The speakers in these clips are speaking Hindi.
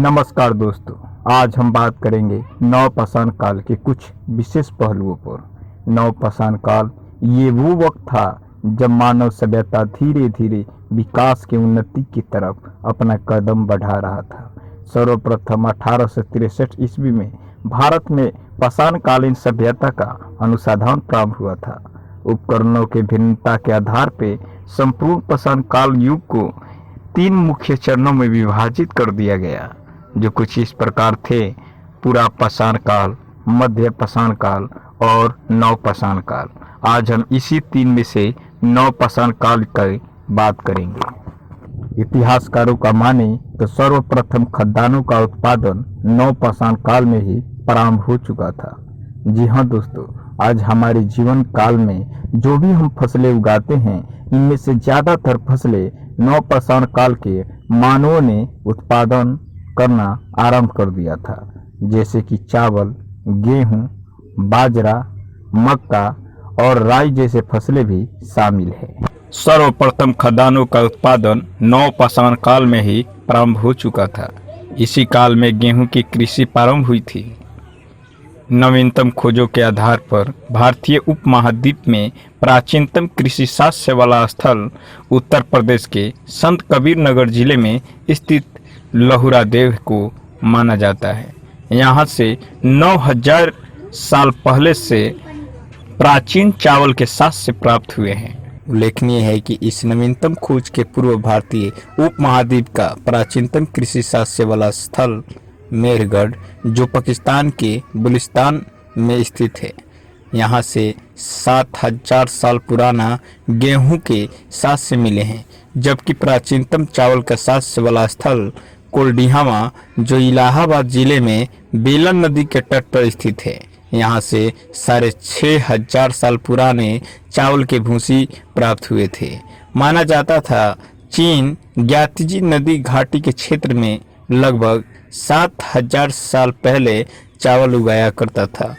नमस्कार दोस्तों, आज हम बात करेंगे नवपाषाण काल के कुछ विशेष पहलुओं पर। नवपाषाण काल ये वो वक्त था जब मानव सभ्यता धीरे धीरे विकास के उन्नति की तरफ अपना कदम बढ़ा रहा था। सर्वप्रथम 1863 ईस्वी में भारत में पाषाणकालीन सभ्यता का अनुसंधान प्रारंभ हुआ था। उपकरणों के भिन्नता के आधार पर संपूर्ण पाषाण काल युग को 3 मुख्य चरणों में विभाजित कर दिया गया, जो कुछ इस प्रकार थे: पूरा पाषाण काल, मध्य पाषाण काल और नवपाषाण काल। आज हम इसी 3 में से नवपाषाण काल की बात करेंगे। इतिहासकारों का माने तो सर्वप्रथम खदानों का उत्पादन नवपाषाण काल में ही प्रारंभ हो चुका था। जी हाँ दोस्तों, आज हमारे जीवन काल में जो भी हम फसलें उगाते हैं, इनमें से ज्यादातर फसलें नवपाषाण काल के मानवों ने उत्पादन करना आरंभ कर दिया था, जैसे कि चावल, गेहूं, बाजरा, मक्का और राई जैसे फसलें भी शामिल है। सर्वप्रथम खदानों का उत्पादन नवपाषाण काल में ही प्रारंभ हो चुका था। इसी काल में गेहूं की कृषि प्रारंभ हुई थी। नवीनतम खोजों के आधार पर भारतीय उपमहाद्वीप में प्राचीनतम कृषि साक्ष्य वाला स्थल उत्तर प्रदेश के संत कबीर नगर जिले में स्थित लहुरा देव को माना जाता है। यहाँ से 9000 साल पहले से प्राचीन चावल के साक्ष्य प्राप्त हुए हैं। उल्लेखनीय है कि इस नवीनतम खोज के पूर्व भारतीय उपमहाद्वीप का प्राचीनतम कृषि साक्ष्य वाला स्थल मेहरगढ़, जो पाकिस्तान के बलूचिस्तान में स्थित है, यहाँ से 7000 साल पुराना गेहूं के साक्ष्य मिले हैं, जबकि प्राचीनतम चावल का साक्ष्य वाला स्थल कोल्डिहामा, जो इलाहाबाद जिले में बेलन नदी के तट पर स्थित है, यहाँ से 6500 साल पुराने चावल के भूसी प्राप्त हुए थे। माना जाता था चीन ग्यातिजी नदी घाटी के क्षेत्र में लगभग 7000 साल पहले चावल उगाया करता था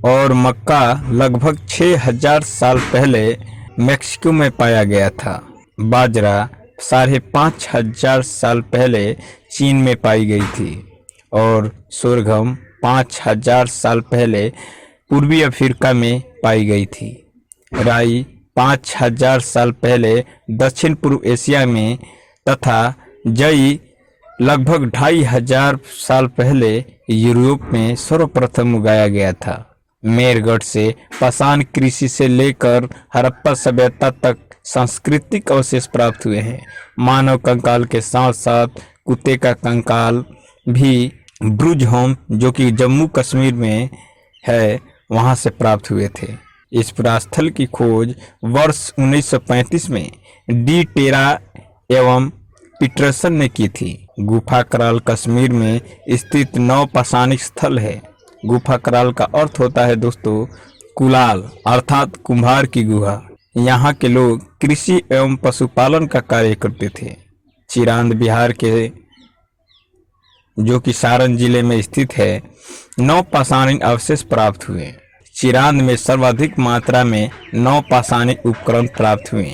और मक्का लगभग 6000 साल पहले मैक्सिको में पाया गया था। बाजरा 5500 साल पहले चीन में पाई गई थी और सोरगम 5000 साल पहले पूर्वी अफ्रीका में पाई गई थी। राई 5000 साल पहले दक्षिण पूर्व एशिया में तथा जई लगभग 2500 साल पहले यूरोप में सर्वप्रथम उगाया गया था। मेहरगढ़ से पाषाण कृषि से लेकर हड़प्पा सभ्यता तक सांस्कृतिक अवशेष प्राप्त हुए हैं। मानव कंकाल के साथ साथ कुत्ते का कंकाल भी ब्रुज होम, जो कि जम्मू कश्मीर में है, वहां से प्राप्त हुए थे। इस पुरास्थल की खोज वर्ष 1935 में डी टेरा एवं पीटरसन ने की थी। गुफा कराल कश्मीर में स्थित नवपाषाणिक स्थल है। गुफा कराल का अर्थ होता है दोस्तों कुलाल, अर्थात कुम्हार की गुहा। यहाँ के लोग कृषि एवं पशुपालन का कार्य करते थे। चिरांद बिहार के, जो कि सारण जिले में स्थित है, नवपाषाणिक अवशेष प्राप्त हुए। चिरांद में सर्वाधिक मात्रा में नवपाषाणिक उपकरण प्राप्त हुए।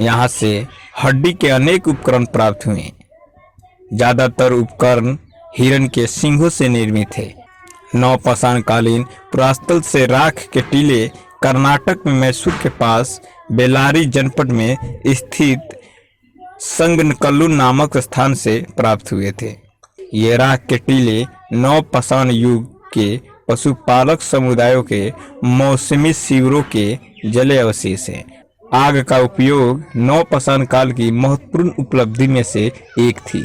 यहाँ से हड्डी के अनेक उपकरण प्राप्त हुए। ज्यादातर उपकरण हिरण के सींगों से निर्मित है। नवपाषाण कालीन पुरास्थल से राख के टीले कर्नाटक में मैसूर के पास बेल्लारी जनपद में स्थित संगनकल्लू नामक स्थान से प्राप्त हुए थे। ये राख के टीले नवपाषाण युग के पशुपालक समुदायों के मौसमी शिविरों के जले अवशेष हैं। आग का उपयोग नवपाषाण काल की महत्वपूर्ण उपलब्धि में से एक थी।